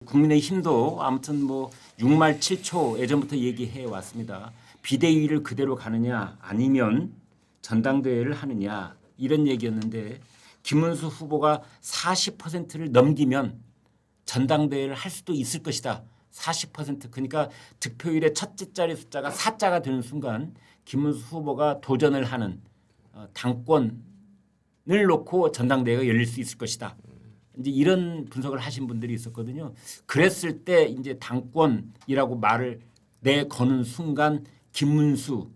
국민의힘도 아무튼 뭐 6말 7초 예전부터 얘기해 왔습니다. 비대위를 그대로 가느냐 아니면 전당대회를 하느냐 이런 얘기였는데 김문수 후보가 40%를 넘기면 전당대회를 할 수도 있을 것이다. 40% 그러니까 득표율의 첫째 자리 숫자가 4자가 되는 순간 김문수 후보가 도전을 하는 당권을 놓고 전당대회가 열릴 수 있을 것이다. 이제 이런 분석을 하신 분들이 있었거든요. 그랬을 때 이제 당권이라고 말을 내거는 순간 김문수,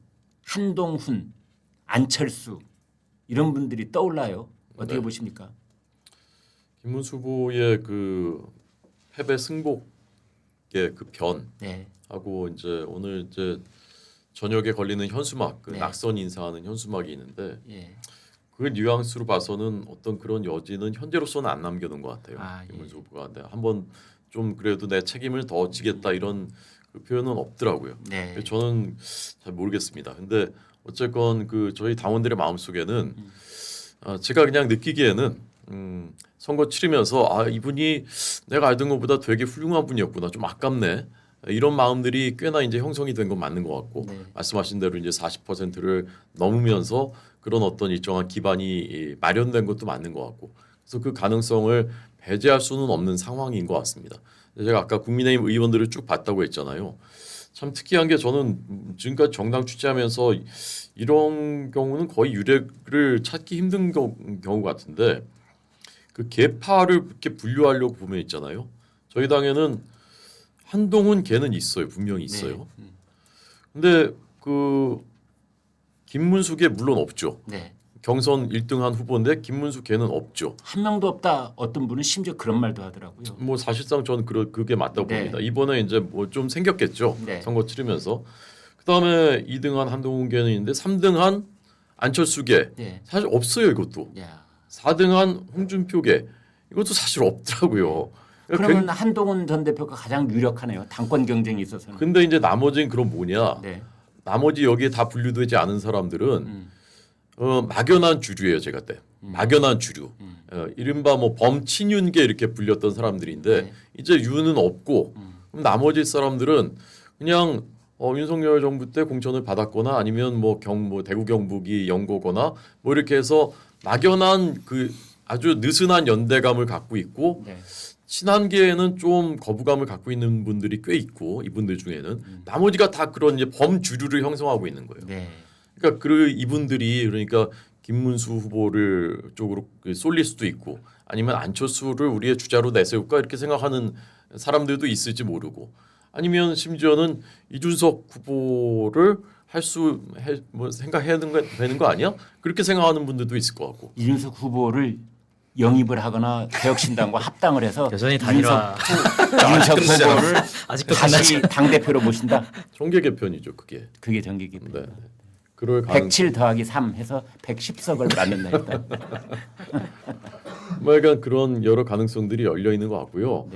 한동훈, 안철수 이런 분들이 떠올라요. 어떻게 보십니까? 김문수 후보의 그 패배 승복의 그 변하고 이제 오늘 이제 저녁에 걸리는 현수막, 그 낙선 인사하는 현수막이 있는데 그 뉘앙스로 봐서는 어떤 그런 여지는 현재로서는 안 남겨둔 것 같아요. 김문수 후보가 한번 좀 그래도 내 책임을 더 지겠다 이런 그 표현은 없더라고요. 저는 잘 모르겠습니다. 근데 어쨌건 그 저희 당원들의 마음속에는 제가 그냥 느끼기에는 선거 치르면서 이분이 내가 알던 것보다 되게 훌륭한 분이었구나, 좀 아깝네, 이런 마음들이 꽤나 이제 형성이 된 건 맞는 것 같고 말씀하신 대로 이제 40%를 넘으면서 그런 어떤 일정한 기반이 마련된 것도 맞는 것 같고, 그래서 그 가능성을 배제할 수는 없는 상황인 것 같습니다. 제가 아까 국민의힘 의원들을 쭉 봤다고 했잖아요. 참 특이한 게 저는 지금까지 정당 취재하면서 이런 경우는 거의 유례를 찾기 힘든 경우 같은데, 그 계파를 이렇게 분류하려고 보면 있잖아요. 저희 당에는 한동훈 걔는 있어요. 분명히 있어요. 근데 그 김문수 걔 물론 없죠. 경선 1등한 후보인데 김문수 걔는 없죠. 한 명도 없다. 어떤 분은 심지어 그런 말도 하더라고요. 뭐 사실상 저는 그게 맞다고 봅니다. 이번에 이제 뭐 좀 생겼겠죠. 선거 치르면서. 그다음에 2등한 한동훈 걔는 있는데 3등한 안철수 걔 사실 없어요. 이것도. 4등한 홍준표 걔 이것도 사실 없더라고요. 그러면 한동훈 전 대표가 가장 유력하네요. 당권 경쟁에 있어서는. 근데 이제 나머지는 그럼 뭐냐? 나머지 여기에 다 분류되지 않은 사람들은 막연한 주류예요. 제가 때 막연한 주류. 이른바 뭐 범친윤계 이렇게 불렸던 사람들인데 이제 유는 없고 그럼 나머지 사람들은 그냥 윤석열 정부 때 공천을 받았거나 아니면 뭐 대구 경북이 연고거나 뭐 이렇게 해서 막연한 그 아주 느슨한 연대감을 갖고 있고 친한계에는 좀 거부감을 갖고 있는 분들이 꽤 있고, 이분들 중에는 나머지가 다 그런 이제 범주류를 형성하고 있는 거예요. 그러니까 이분들이 그러니까 김문수 후보를 쪽으로 쏠릴 수도 있고, 아니면 안철수를 우리의 주자로 내세울까 이렇게 생각하는 사람들도 있을지 모르고, 아니면 심지어는 이준석 후보를 뭐 생각해야 되는 거 아니야? 그렇게 생각하는 분들도 있을 것 같고. 이준석 후보를 영입을 하거나 개혁신당과 합당을 해서 여전히 단일화 이준석 후보를 아직도 다시 당 대표로 모신다. 정계 개편이죠, 그게. 그게 정계 개편. 네. 그럴 107 더하기 3 해서 110석을 만든다 했다. 뭐 약간 그런 여러 가능성들이 열려 있는 것 같고요.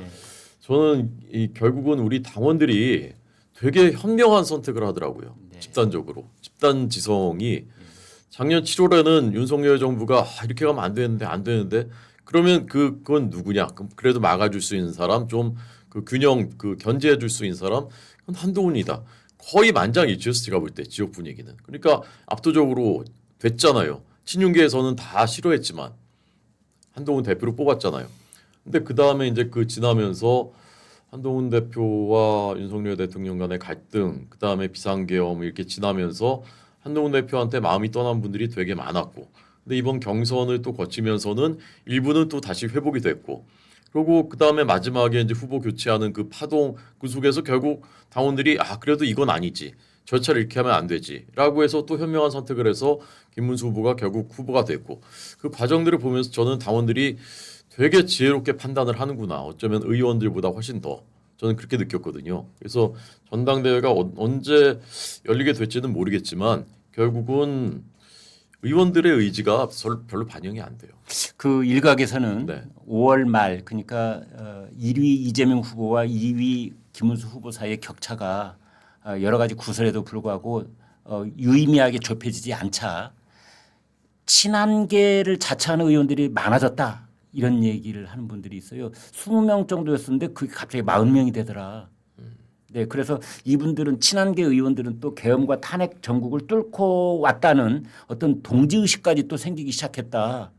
저는 결국은 우리 당원들이 되게 현명한 선택을 하더라고요. 집단적으로. 집단 지성이 작년 7월에는 윤석열 정부가 이렇게 가면 안 되는데 그러면 그건 누구냐? 그래도 막아줄 수 있는 사람, 좀 그 균형 견제해줄 수 있는 사람, 그건 한동훈이다. 거의 만장일치였어, 제가 볼 때 지역 분위기는. 그러니까 압도적으로 됐잖아요. 친윤계에서는 다 싫어했지만 한동훈 대표로 뽑았잖아요. 근데 그 다음에 이제 지나면서 한동훈 대표와 윤석열 대통령 간의 갈등, 그 다음에 비상계엄 이렇게 지나면서 한동훈 대표한테 마음이 떠난 분들이 되게 많았고, 근데 이번 경선을 또 거치면서는 일부는 또 다시 회복이 됐고, 그리고 그 다음에 마지막에 이제 후보 교체하는 그 파동, 그 속에서 결국 당원들이 그래도 이건 아니지, 절차를 이렇게 하면 안 되지라고 해서 또 현명한 선택을 해서 김문수 후보가 결국 후보가 됐고, 그 과정들을 보면서 저는 당원들이 되게 지혜롭게 판단을 하는구나, 어쩌면 의원들보다 훨씬 더, 저는 그렇게 느꼈거든요. 그래서 전당대회가 언제 열리게 될지는 모르겠지만 결국은 의원들의 의지가 별로 반영이 안 돼요. 그 일각에서는 5월 말 그러니까 1위 이재명 후보와 2위 김문수 후보 사이의 격차가 여러 가지 구설에도 불구하고 유의미하게 좁혀지지 않자 친한계를 자처하는 의원들이 많아졌다. 이런 얘기를 하는 분들이 있어요. 20명 정도였었는데 그게 갑자기 40명이 되더라. 네, 그래서 이분들은 친한계 의원들은 또 계엄과 탄핵 전국을 뚫고 왔다는 어떤 동지의식까지 또 생기기 시작했다.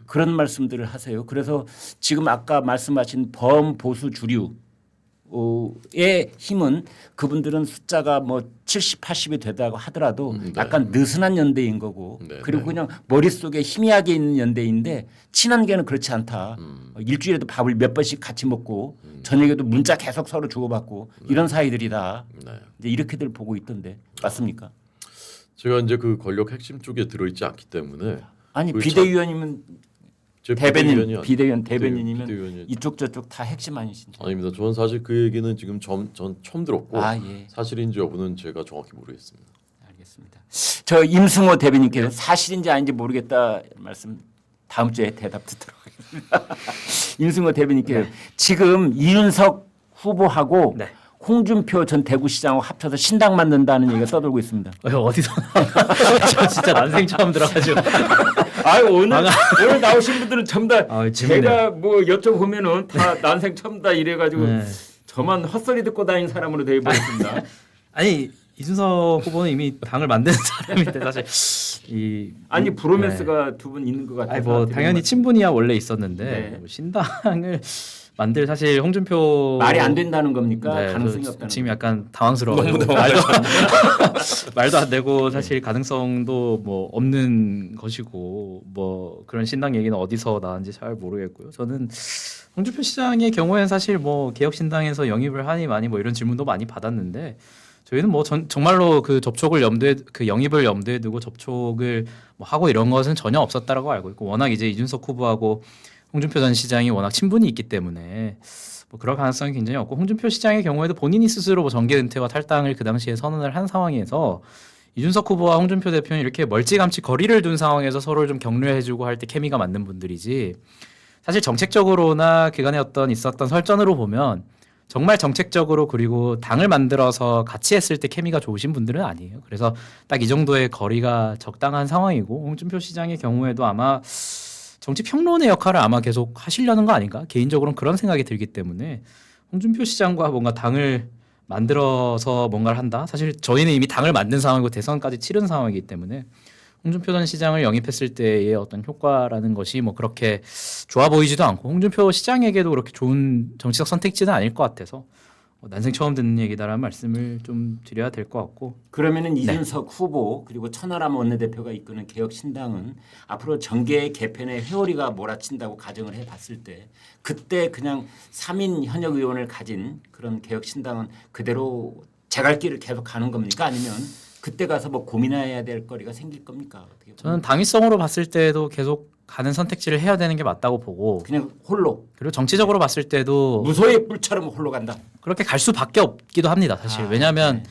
그런 말씀들을 하세요. 그래서 지금 아까 말씀하신 범보수 주류의 힘은 그분들은 숫자가 뭐 70, 80이 되다고 하더라도 네. 약간 느슨한 연대인 거고 네, 그리고 네. 그냥 머릿속에 희미하게 있는 연대인데 친한계는 그렇지 않다. 일주일에도 밥을 몇 번씩 같이 먹고 저녁에도 문자 계속 서로 주고받고 이런 사이들이다. 네. 이제 이렇게들 보고 있던데 맞습니까? 제가 이제 그 권력 핵심 쪽에 들어있지 않기 때문에 아니 그 비대위원이면 제 대변인, 비대위원이 대변인이면 비대위원이 이쪽 저쪽 다 핵심 아니신지. 아닙니다. 저는 사실 그 얘기는 지금 전 처음 들었고 아 예, 사실인지 여부는 제가 정확히 모르겠습니다. 알겠습니다. 저 임승호 대변인께서 사실인지 아닌지 모르겠다 말씀 다음 주에 대답 듣도록 하겠습니다. 임승호 대변인께서 지금 이윤석 후보하고 네. 홍준표 전 대구시장하고 합쳐서 신당 만든다는 얘기가 떠돌고 있습니다. 어디서? 저 진짜 난생 처음 들어가지고. 오늘 나오신 분들은 전부 다 재밌네요. 제가 뭐 여쭤보면은 다 난생 처음다 이래가지고 네. 저만 헛소리 듣고 다니는 사람으로 되어 버렸습니다. 아니 이준석 후보는 이미 당을 만드는 사람인데 사실 아니 브로맨스가 두 분 있는 것 같아서. 아니 뭐 당연히 친분이야 원래 있었는데 네. 뭐 신당을 만들 사실 홍준표 말이 안 된다는 겁니까? 네, 가능성이 저 없다는. 지금 약간 당황스러워. 말도 안 되고 사실 가능성도 뭐 없는 것이고 뭐 그런 신당 얘기는 어디서 나왔는지 잘 모르겠고요. 저는 홍준표 시장의 경우에는 사실 뭐 개혁 신당에서 영입을 하니 많이 뭐 이런 질문도 많이 받았는데 저희는 뭐 정말로 그 접촉을 그 영입을 염두에 두고 접촉을 뭐 하고 이런 것은 전혀 없었다라고 알고 있고 워낙 이제 이준석 후보하고 홍준표 전 시장이 워낙 친분이 있기 때문에 뭐 그럴 가능성이 굉장히 없고 홍준표 시장의 경우에도 본인이 스스로 뭐 정계 은퇴와 탈당을 그 당시에 선언을 한 상황에서 이준석 후보와 홍준표 대표는 이렇게 멀찌감치 거리를 둔 상황에서 서로를 좀 격려해주고 할 때 케미가 맞는 분들이지 사실 정책적으로나 그간에 어떤 있었던 설전으로 보면 정말 정책적으로 그리고 당을 만들어서 같이 했을 때 케미가 좋으신 분들은 아니에요. 그래서 딱 이 정도의 거리가 적당한 상황이고 홍준표 시장의 경우에도 아마 정치 평론의 역할을 아마 계속 하시려는 거 아닌가? 개인적으로는 그런 생각이 들기 때문에 홍준표 시장과 뭔가 당을 만들어서 뭔가를 한다. 사실 저희는 이미 당을 만든 상황이고 대선까지 치른 상황이기 때문에 홍준표 전 시장을 영입했을 때의 어떤 효과라는 것이 뭐 그렇게 좋아 보이지도 않고 홍준표 시장에게도 그렇게 좋은 정치적 선택지는 아닐 것 같아서 난생 처음 듣는 얘기다라는 말씀을 좀 드려야 될 것 같고 그러면은 이준석 후보 그리고 천하람 원내대표가 이끄는 개혁신당은 앞으로 정계 개편에 회오리가 몰아친다고 가정을 해봤을 때 그때 그냥 3인 현역 의원을 가진 그런 개혁신당은 그대로 제갈 길을 계속 가는 겁니까? 아니면 그때 가서 뭐 고민해야 될 거리가 생길 겁니까? 어떻게 보면? 저는 당위성으로 봤을 때도 계속 가는 선택지를 해야 되는 게 맞다고 보고 그냥 홀로 그리고 정치적으로 봤을 때도 무소의 뿔처럼 홀로 간다. 그렇게 갈 수밖에 없기도 합니다. 사실 왜냐하면 네.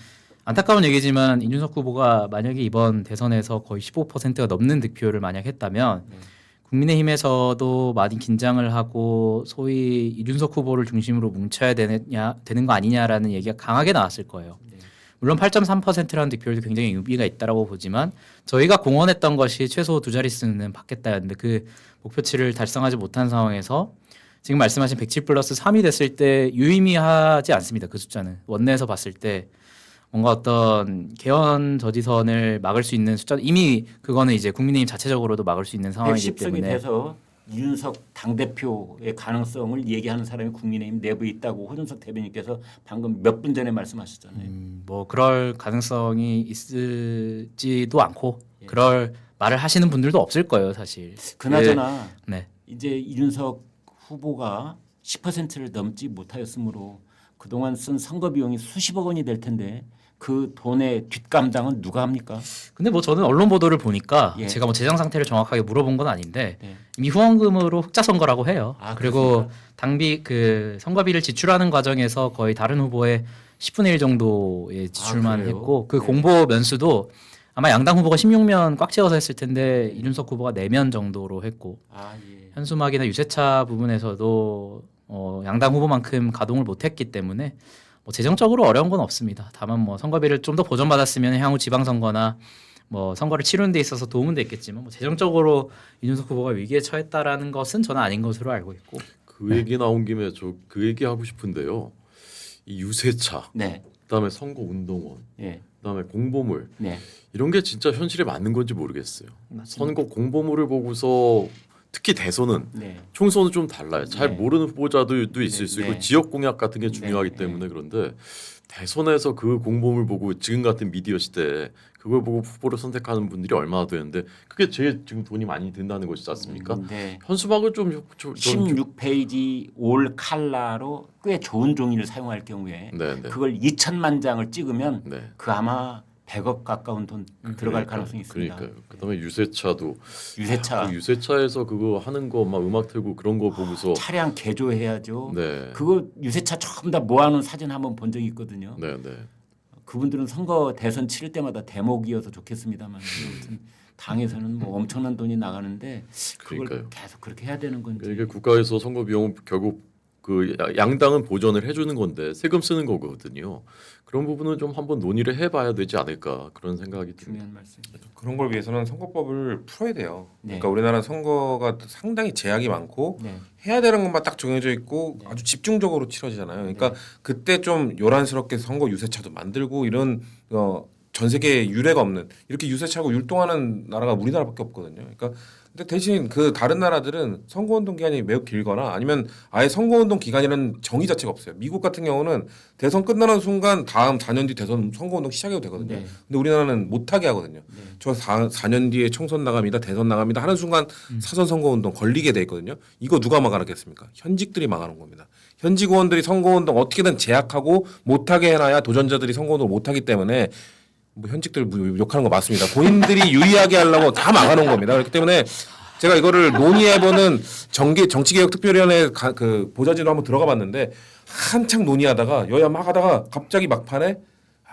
안타까운 얘기지만 이준석 후보가 만약에 이번 대선에서 거의 15%가 넘는 득표를 만약 했다면 네. 국민의힘에서도 많이 긴장을 하고 소위 이준석 후보를 중심으로 뭉쳐야 되는 거 아니냐라는 얘기가 강하게 나왔을 거예요. 네. 물론 8.3%라는 득표율도 굉장히 의미가 있다라고 보지만 저희가 공언했던 것이 최소 두 자릿수는 받겠다였는데 그 목표치를 달성하지 못한 상황에서 지금 말씀하신 107 플러스 3이 됐을 때 유의미하지 않습니다. 그 숫자는 원내에서 봤을 때 뭔가 어떤 개헌 저지선을 막을 수 있는 숫자 이미 그거는 이제 국민의힘 자체적으로도 막을 수 있는 상황이기 110석이 때문에 돼서 이준석 당대표의 가능성을 얘기하는 사람이 국민의힘 내부에 있다고 호준석 대변인께서 방금 몇 분 전에 말씀하셨잖아요. 뭐 그럴 가능성이 있을지도 않고 그럴 말을 하시는 분들도 없을 거예요, 사실. 그나저나 네. 이제 이준석 후보가 10%를 넘지 못하였으므로 그동안 쓴 선거 비용이 수십억 원이 될 텐데 그 돈의 뒷감당은 누가 합니까? 근데 뭐 저는 언론 보도를 보니까 예. 제가 뭐 재정 상태를 정확하게 물어본 건 아닌데 네. 이미 후원금으로 흑자 선거라고 해요. 아, 그리고 그렇습니까? 당비 그 선거비를 지출하는 과정에서 거의 다른 후보의 10분의 1 정도의 지출만 그래요? 했고 그 네. 공보 면수도 아마 양당 후보가 16면 꽉 채워서 했을 텐데 이준석 후보가 4면 정도로 했고 아 예. 현수막이나 유세차 부분에서도 양당 후보만큼 가동을 못했기 때문에 뭐 재정적으로 어려운 건 없습니다. 다만 뭐 선거비를 좀 더 보전받았으면 향후 지방선거나 뭐 선거를 치르는 데 있어서 도움은 됐겠지만 뭐 재정적으로 이준석 후보가 위기에 처했다라는 것은 저는 아닌 것으로 알고 있고. 그 얘기 나온 김에 저 그 얘기 하고 싶은데요. 이 유세차, 네. 그다음에 선거 운동원, 네. 그다음에 공보물 네. 이런 게 진짜 현실에 맞는 건지 모르겠어요. 맞습니다. 선거 공보물을 보고서 특히 대선은 네. 총선은 좀 달라요. 잘 네. 모르는 후보자들도 있을 네. 수 있고 네. 지역 공약 같은 게 중요하기 네. 때문에 그런데 대선에서 그 공보물 보고 지금 같은 미디어 시대에 그걸 보고 후보를 선택하는 분들이 얼마나 되는데 그게 제일 지금 돈이 많이 든다는 것이지 않습니까? 네. 현수막을 좀 16페이지 올 칼라로 꽤 좋은 종이를 사용할 경우에 네, 네. 그걸 2천만 장을 찍으면 네. 그 아마 100억 가까운 돈 들어갈 그러니까요. 가능성이 있습니다. 그러니까요. 그다음에 유세차도 유세차 그 유세차에서 그거 하는 거 막 음악 틀고 그런 거 보고서 차량 개조해야죠. 네. 그거 유세차 전부 다 모아놓은 사진 한번 본 적이 있거든요. 네, 네. 그분들은 선거 대선 치를 때마다 대목이어서 좋겠습니다만 아무튼 당에서는 뭐 엄청난 돈이 나가는데 그걸 그러니까요. 계속 그렇게 해야 되는 건지. 이게 국가에서 선거 비용 결국 그 양당은 보전을 해주는 건데 세금 쓰는 거거든요. 그런 부분은 좀 한번 논의를 해봐야 되지 않을까 그런 생각이 듭니다. 중요한 말씀입니다. 그런 걸 위해서는 선거법을 풀어야 돼요. 네. 그러니까 우리나라 선거가 상당히 제약이 많고 네. 해야 되는 것만 딱 정해져 있고 아주 집중적으로 치러지잖아요. 그러니까 그때 좀 요란스럽게 선거 유세차도 만들고 이런 전 세계에 유례가 없는 이렇게 유세차고 율동하는 나라가 우리나라밖에 없거든요. 그러니까 근데 대신 그 다른 나라들은 선거운동 기간이 매우 길거나 아니면 아예 선거운동 기간이라는 정의 자체가 없어요. 미국 같은 경우는 대선 끝나는 순간 다음 4년 뒤 대선 선거운동 시작해도 되거든요. 네. 근데 우리나라는 못하게 하거든요. 네. 저 4년 뒤에 총선 나갑니다. 대선 나갑니다. 하는 순간 사전 선거운동 걸리게 돼 있거든요. 이거 누가 막아놨겠습니까? 현직들이 막아놓은 겁니다. 현직 의원들이 선거운동 어떻게든 제약하고 못하게 해놔야 도전자들이 선거운동을 못하기 때문에 뭐 현직들 욕하는 거 맞습니다. 본인들이 유리하게 하려고 다 막아놓은 겁니다. 그렇기 때문에 제가 이거를 논의해보는 정치개혁특별위원회 그 보좌진으로 한번 들어가봤는데 한창 논의하다가 여야 막 하다가 갑자기 막판에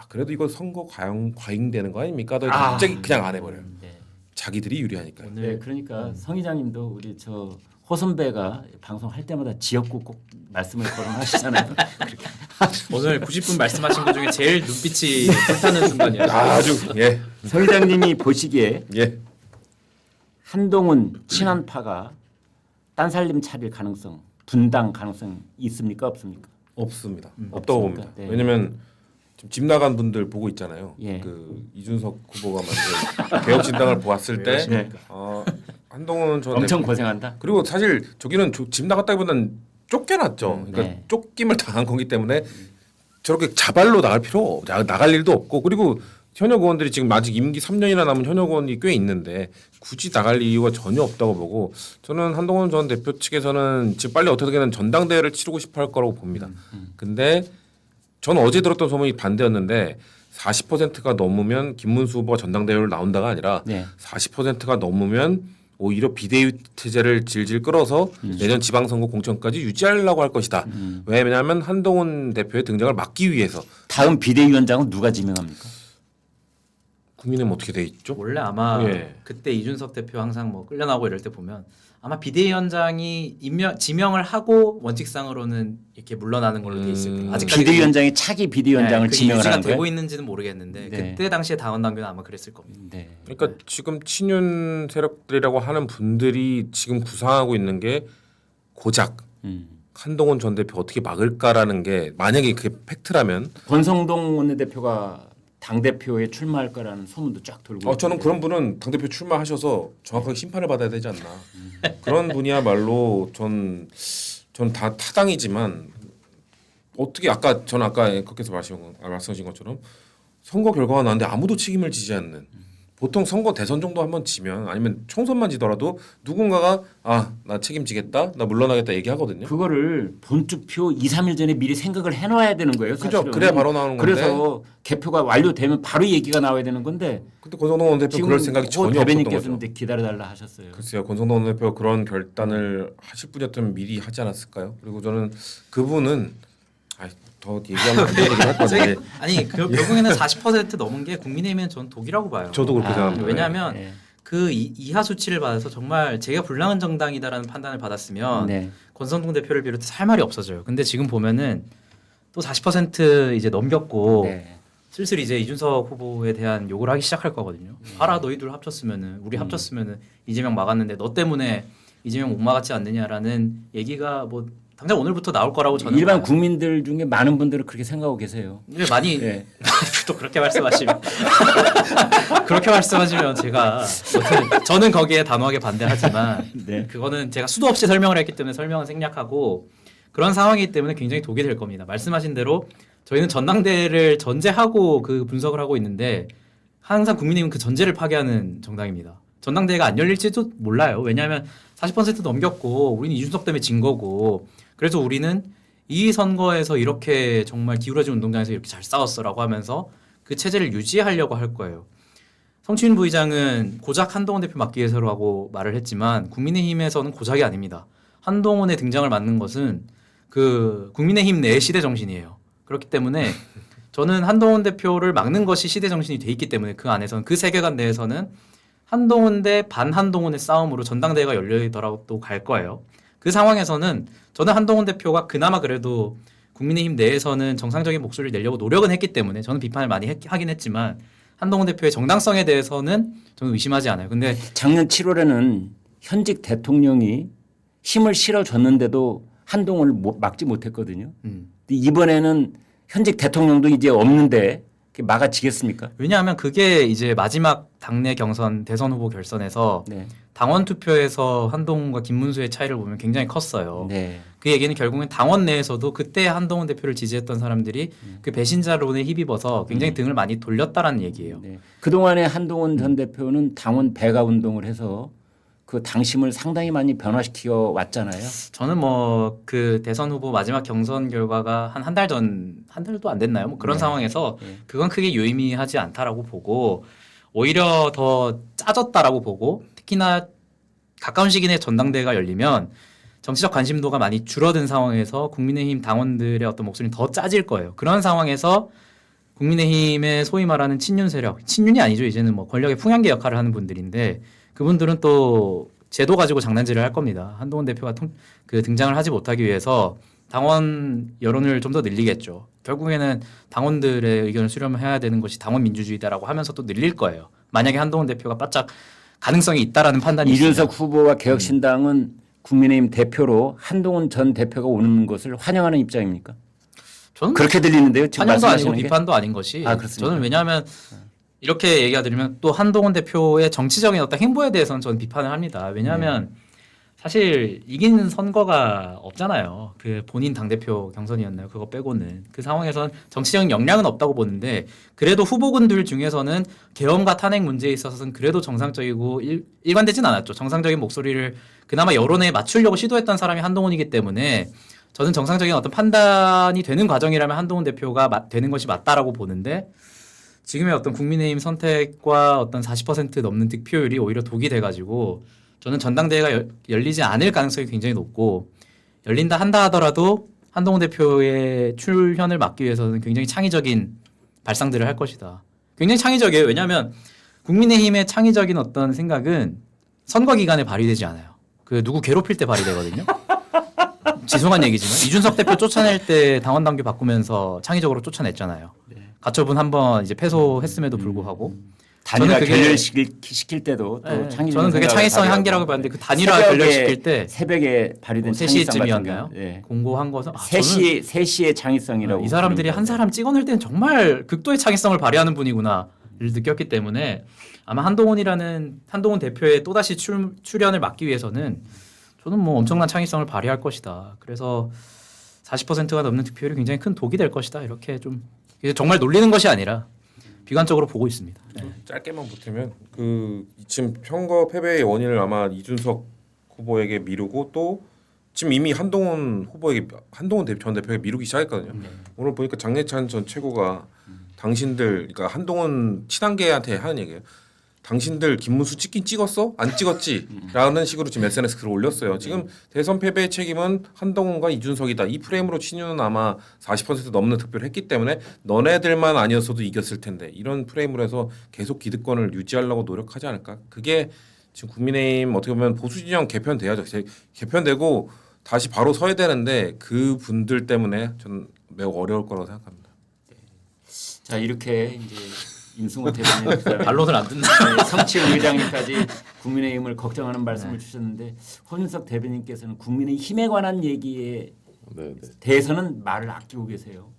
그래도 이거 선거 과잉되는 거 아닙니까? 갑자기 그냥 안 해버려요. 네. 자기들이 유리하니까. 네, 그러니까 성 이장님도 우리 저 호선배가 방송할 때마다 지역구 꼭 말씀을 거론하시잖아요. 그렇게. 오늘 90분 말씀하신 것 중에 제일 눈빛이 불타는 순간이에요. 아주 예. 성 이장님이 보시기에 예. 한동훈 친한파가 딴살림 차릴 가능성, 분당 가능성 있습니까 없습니까? 없습니다. 없다고 없습니까? 봅니다. 네. 왜냐면 지금 집 나간 분들 보고 있잖아요. 예. 그 이준석 후보가 만든 개혁신당을 보았을 때 네. 한동훈 전 엄청 대표 고생한다. 그리고 사실 저기는 집 나갔다기보다는 쫓겨났죠. 그러니까 네. 쫓김을 당한 거기 때문에 저렇게 자발로 나갈 일도 없고 그리고 현역 의원들이 지금 아직 임기 3년이나 남은 현역 의원이 꽤 있는데 굳이 나갈 이유가 전혀 없다고 보고 저는 한동훈 전 대표 측에서는 지금 빨리 어떻게든 전당대회를 치르고 싶어 할 거라고 봅니다. 근데 저는 어제 들었던 소문이 반대였는데 40%가 넘으면 김문수 후보가 전당대회를 나온다가 아니라 네. 40%가 넘으면 오히려 비대위 체제를 질질 끌어서 내년 지방선거 공천까지 유지하려고 할 것이다. 왜냐하면 한동훈 대표의 등장을 막기 위해서. 다음 비대위원장은 누가 지명합니까? 국민의힘 어떻게 돼 있죠? 원래 아마 예. 그때 이준석 대표 항상 뭐 끌려나오고 이럴 때 보면 아마 비대위원장이 지명을 하고 원칙상으로는 이렇게 물러나는 걸로 돼 있을 거예요. 아직까지 비대위원장이 차기 비대위원장을 그게 지명을 유지가 하는 되고 거예요? 있는지는 모르겠는데 네. 그때 당시에 당원 당규는 아마 그랬을 겁니다. 네. 그러니까 지금 친윤 세력들이라고 하는 분들이 지금 구상하고 있는 게 고작 한동훈 전 대표 어떻게 막을까라는 게 만약에 그게 팩트라면 권성동 원내대표가 당 대표에 출마할 거라는 소문도 쫙 돌고. 저는 있는데. 그런 분은 당대표 출마하셔서 정확하게 심판을 받아야 되지 않나. 그런 분이야말로 전 다 타당이지만 어떻게 저는 아까 앵커께서 말씀하신 것처럼 선거 결과가 나왔는데 아무도 책임을 지지 않는 보통 선거 대선 정도 한번 지면 아니면 총선만 지더라도 누군가가 나 책임지겠다 나 물러나겠다 얘기하거든요. 그거를 본투표 2, 3일 전에 미리 생각을 해놔야 되는 거예요. 그죠? 사실은. 그래야 바로 나오는 건데. 그래서 개표가 완료되면 바로 얘기가 나와야 되는 건데 근데 권성동 원내대표 그럴 생각이 전혀 없었던 대변인께서는 거죠. 기다려달라 하셨어요. 글쎄요, 권성동 원내대표 그런 결단을 하실 분이었다면 미리 하지 않았을까요? 그리고 저는 그분은 더 얘기하면 안 되는 얘기를 할 건데 아니 결국에는 40% 넘은 게 국민의힘은 전 독이라고 봐요. 저도 그렇게 생각합니다. 왜냐하면 네. 그 이하 수치를 받아서 정말 제가 불량한 정당이다라는 판단을 받았으면 네. 권성동 대표를 비롯해서 할 말이 없어져요. 근데 지금 보면은 또 40% 이제 넘겼고 네. 슬슬 이제 이준석 후보에 대한 욕을 하기 시작할 거거든요. 봐라 너희들 합쳤으면은 우리 합쳤으면은 이재명 막았는데 너 때문에 이재명 못 막았지 않느냐라는 얘기가 뭐 당장 오늘부터 나올 거라고 저는 일반 봐요. 국민들 중에 많은 분들은 그렇게 생각하고 계세요. 근데 많이 네. 또 그렇게 말씀하시면 그렇게 말씀하시면 제가 저는 거기에 단호하게 반대하지만 네. 그거는 제가 수도 없이 설명을 했기 때문에 설명은 생략하고 그런 상황이기 때문에 굉장히 독이 될 겁니다. 말씀하신 대로 저희는 전당대회를 전제하고 그 분석을 하고 있는데 항상 국민의힘은 그 전제를 파괴하는 정당입니다. 전당대회가 안 열릴지도 몰라요. 왜냐하면 40% 넘겼고 우리는 이준석 때문에 진 거고 그래서 우리는 이 선거에서 이렇게 정말 기울어진 운동장에서 이렇게 잘 싸웠어라고 하면서 그 체제를 유지하려고 할 거예요. 성추인 부의장은 고작 한동훈 대표 막기 위해서라고 말을 했지만 국민의힘에서는 고작이 아닙니다. 한동훈의 등장을 막는 것은 그 국민의힘 내 시대 정신이에요. 그렇기 때문에 저는 한동훈 대표를 막는 것이 시대 정신이 돼 있기 때문에 그 안에서는 그 세계관 내에서는 한동훈 대 반한동훈의 싸움으로 전당대회가 열리더라도 갈 거예요. 그 상황에서는 저는 한동훈 대표가 그나마 그래도 국민의힘 내에서는 정상적인 목소리를 내려고 노력은 했기 때문에 저는 비판을 많이 하긴 했지만 한동훈 대표의 정당성에 대해서는 저는 의심하지 않아요. 근데 작년 7월에는 현직 대통령이 힘을 실어줬는데도 한동훈을 막지 못했거든요. 근데 이번에는 현직 대통령도 이제 없는데 막아지겠습니까? 왜냐하면 그게 이제 마지막 당내 경선 대선 후보 결선에서 네. 당원 투표에서 한동훈과 김문수의 차이를 보면 굉장히 컸어요. 네. 그 얘기는 결국엔 당원 내에서도 그때 한동훈 대표를 지지했던 사람들이 그 배신자론에 힘입어서 굉장히 등을 많이 돌렸다라는 얘기예요. 네. 그동안에 한동훈 전 대표는 당원 배가 운동을 해서 그 당심을 상당히 많이 변화시켜 왔잖아요. 저는 뭐 그 대선 후보 마지막 경선 결과가 한 달 한 달도 안 됐나요? 뭐 그런 네. 상황에서 네. 그건 크게 유의미하지 않다라고 보고 오히려 더 짜졌다라고 보고 특히나 가까운 시기 내에 전당대회가 열리면 정치적 관심도가 많이 줄어든 상황에서 국민의힘 당원들의 어떤 목소리는 더 짜질 거예요. 그런 상황에서 국민의힘의 소위 말하는 친윤 세력, 친윤이 아니죠. 이제는 뭐 권력의 풍향계 역할을 하는 분들인데 그분들은 또 제도 가지고 장난질을 할 겁니다. 한동훈 대표가 그 등장을 하지 못하기 위해서 당원 여론을 좀 더 늘리겠죠. 결국에는 당원들의 의견을 수렴해야 되는 것이 당원 민주주의다라고 하면서 또 늘릴 거예요. 만약에 한동훈 대표가 바짝 가능성이 있다라는 판단이 이준석 있으면. 후보와 개혁신당은 국민의힘 대표로 한동훈 전 대표가 오는 것을 환영하는 입장입니까? 저는 그렇게 들리는데요. 지금 환영도 아니고 말씀하시는 게? 비판도 아닌 것이 아, 그렇습니까? 저는 왜냐하면 이렇게 얘기가 들으면 또 한동훈 대표의 정치적인 어떤 행보에 대해서는 저는 비판을 합니다. 왜냐하면 사실 이긴 선거가 없잖아요. 그 본인 당대표 경선이었나요? 그거 빼고는. 그 상황에서는 정치적인 역량은 없다고 보는데 그래도 후보군들 중에서는 계엄과 탄핵 문제에 있어서는 그래도 정상적이고 일관되진 않았죠. 정상적인 목소리를 그나마 여론에 맞추려고 시도했던 사람이 한동훈이기 때문에 저는 정상적인 어떤 판단이 되는 과정이라면 한동훈 대표가 되는 것이 맞다라고 보는데 지금의 어떤 국민의힘 선택과 어떤 40% 넘는 득표율이 오히려 독이 돼가지고 저는 전당대회가 열리지 않을 가능성이 굉장히 높고 열린다 한다 하더라도 한동훈 대표의 출현을 막기 위해서는 굉장히 창의적인 발상들을 할 것이다. 굉장히 창의적이에요. 왜냐하면 국민의힘의 창의적인 어떤 생각은 선거 기간에 발휘되지 않아요. 그 누구 괴롭힐 때 발휘되거든요. 죄송한 얘기지만 이준석 대표 쫓아낼 때 당원 당규 바꾸면서 창의적으로 쫓아냈잖아요. 가처분 한번 이제 패소했음에도 불구하고 단일화 저는 그게- 결렬시킬 때도 또 네, 창의적인 저는 그게 생각을 창의성의 발휘하고. 한계라고 봤는데 그 단일화 새벽에- 결렬시킬 때 새벽에 발휘된 뭐 창의성 3시쯤이었나요? 같은 거. 공고한 것은 3시의 창의성이라고 이 사람들이 부르는 한 사람 찍어낼 때는 정말 극도의 창의성을 발휘하는 분이구나를 느꼈기 때문에 아마 한동훈 대표의 또다시 출연을 막기 위해서는 저는 뭐 엄청난 창의성을 발휘할 것이다. 그래서 40%가 넘는 득표율이 굉장히 큰 독이 될 것이다. 이렇게 좀 이게 정말 놀리는 것이 아니라 비관적으로 보고 있습니다. 네. 짧게만 보태면 그 지금 선거 패배의 원인을 아마 이준석 후보에게 미루고 또 지금 이미 한동훈 전 대표에게 미루기 시작했거든요. 오늘 보니까 장례찬 전 최고가 당신들 그러니까 한동훈 친한계한테 하는 얘기예요. 당신들 김문수 찍긴 찍었어? 안 찍었지? 라는 식으로 지금 SNS 글을 올렸어요. 지금 대선 패배의 책임은 한동훈과 이준석이다. 이 프레임으로 친윤은 아마 40% 넘는 득표를 했기 때문에 너네들만 아니었어도 이겼을 텐데 이런 프레임으로 해서 계속 기득권을 유지하려고 노력하지 않을까? 그게 지금 국민의힘 어떻게 보면 보수 진영 개편돼야죠. 개편되고 다시 바로 서야 되는데 그 분들 때문에 저는 매우 어려울 거라고 생각합니다. 자 이렇게 이제 임승호 대변인 반론을 안 듣나? 성취 의장님까지 국민의힘을 걱정하는 말씀을 주셨는데 홍윤석 대변인께서는 국민의힘에 관한 얘기에 네, 네. 대해서는 말을 아끼고 계세요.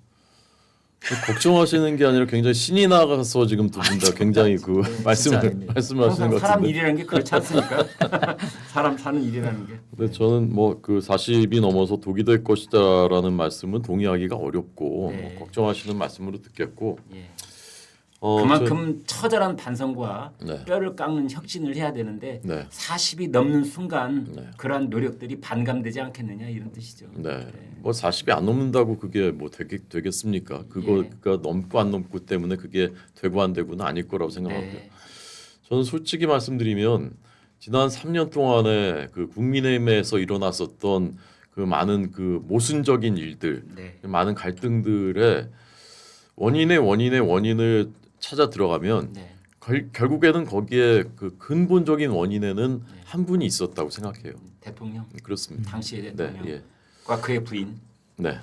걱정하시는 게 아니라 굉장히 신이 나가서 지금 두 분 다 굉장히 그 말씀을 아닙니다. 말씀하시는 항상 것 사람 같은데. 일이라는 게 그렇지 않습니까? 사람 사는 일이라는 게. 근데 저는 뭐 그 40이 넘어서 독이 될 것이다라는 말씀은 동의하기가 어렵고 네. 뭐 걱정하시는 말씀으로 듣겠고 예. 저- 그만큼 처절한 반성과 네. 뼈를 깎는 혁신을 해야 되는데 네. 40이 넘는 순간 네. 그러한 노력들이 반감되지 않겠느냐 이런 뜻이죠. 네. 뭐 40이 안 넘는다고 그게 뭐 되겠습니까? 그거가 넘고 안 넘고 때문에 그게 되고 안 되고는 아닐 거라고 생각하고요. 네. 저는 솔직히 말씀드리면 지난 3년 동안에 그 국민의힘에서 일어났었던 그 많은 그 모순적인 일들, 네. 많은 갈등들의 원인을 찾아 들어가면 네. 결국에는 거기에 그 근본적인 원인에는 한 분이 있었다고 생각해요. 대통령 그렇습니다. 당시의 네, 대통령과 예. 그의 부인. 네.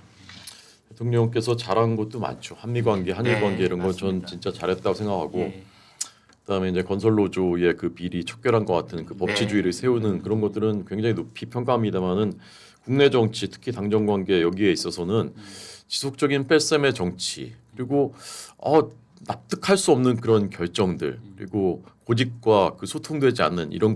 대통령께서 잘한 것도 많죠. 한미 관계, 한일 네, 관계 이런 건 전 맞습니다. 진짜 잘했다고 생각하고 예. 그다음에 이제 건설노조의 그 비리 척결한 것 같은 그 법치주의를 세우는 그런 것들은 굉장히 높이 평가합니다만은 국내 정치 특히 당정 관계 여기에 있어서는 지속적인 뺄셈의 정치 그리고 납득할 수 없는 그런 결정들 그리고 고집과 그 소통되지 않는 이런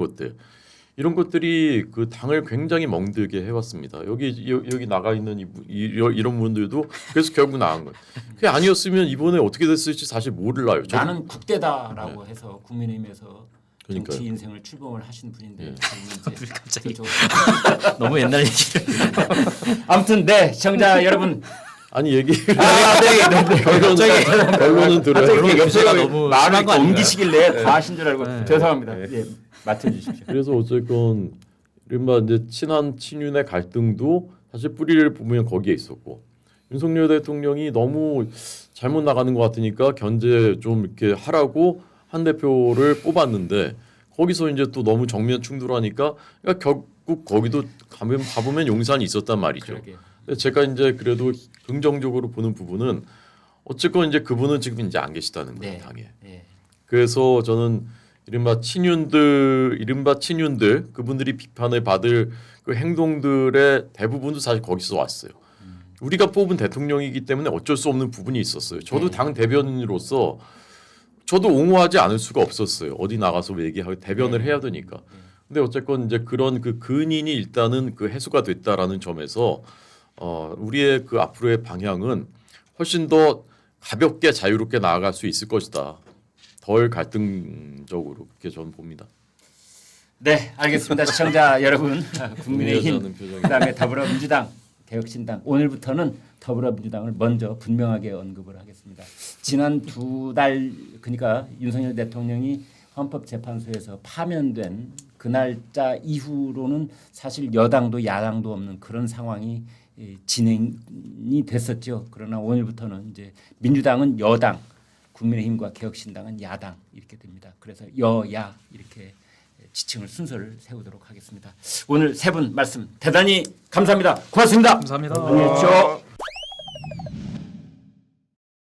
것들이 그 당을 굉장히 멍들게 해왔습니다. 여기 나가 있는 이런 분들도 그래서 결국 나간 거예요. 그게 아니었으면 이번에 어떻게 됐을지 사실 몰라요. 저도. 나는 국대다라고 해서 국민의힘에서 그러니까요. 정치 인생을 출범을 하신 분인데 예. 지금 이제 갑자기 그쪽- 너무 옛날 얘기를. 아무튼 네 시청자 여러분 아니 얘기 네. 결론은 들어요. 갑자기 염세가 옆에서 너무 말을 심한 거 아닌가요? 옮기시길래 다 하신 줄 알고 네. 죄송합니다. 예, 맡아주십시오. 그래서 어쨌건 이른바 이제 친한 친윤의 갈등도 사실 뿌리를 보면 거기에 있었고 윤석열 대통령이 너무 잘못 나가는 것 같으니까 견제 좀 이렇게 하라고 한 대표를 뽑았는데 거기서 이제 또 너무 정면 충돌하니까 그러니까 결국 거기도 가보면 용산이 있었단 말이죠. 그러게요. 근데 제가 이제 그래도 긍정적으로 보는 부분은 어쨌건 이제 그분은 지금 이제 안 계시다는 거예요, 네. 당에. 예. 그래서 저는 이른바 친윤들 그분들이 비판을 받을 그 행동들의 대부분도 사실 거기서 왔어요. 우리가 뽑은 대통령이기 때문에 어쩔 수 없는 부분이 있었어요. 저도 당 대변인으로서 저도 옹호하지 않을 수가 없었어요. 어디 나가서 얘기하고 대변을 해야 되니까. 근데 어쨌건 이제 그런 그 근인이 일단은 그 해소가 됐다라는 점에서 우리의 그 앞으로의 방향은 훨씬 더 가볍게 자유롭게 나아갈 수 있을 것이다. 덜 갈등적으로 그렇게 저는 봅니다. 네, 알겠습니다. 시청자 여러분, 국민의힘, 동의하지 않는 표정이. 그다음에 더불어민주당, 개혁신당 오늘부터는 더불어민주당을 먼저 분명하게 언급을 하겠습니다. 지난 2달 그러니까 윤석열 대통령이 헌법재판소에서 파면된 그 날짜 이후로는 사실 여당도 야당도 없는 그런 상황이 진행이 됐었죠. 그러나 오늘부터는 이제 민주당은 여당, 국민의힘과 개혁신당은 야당 이렇게 됩니다. 그래서 여야 이렇게 지칭을 순서를 세우도록 하겠습니다. 오늘 세 분 말씀 대단히 감사합니다. 고맙습니다. 감사합니다. 안녕히 계십시오.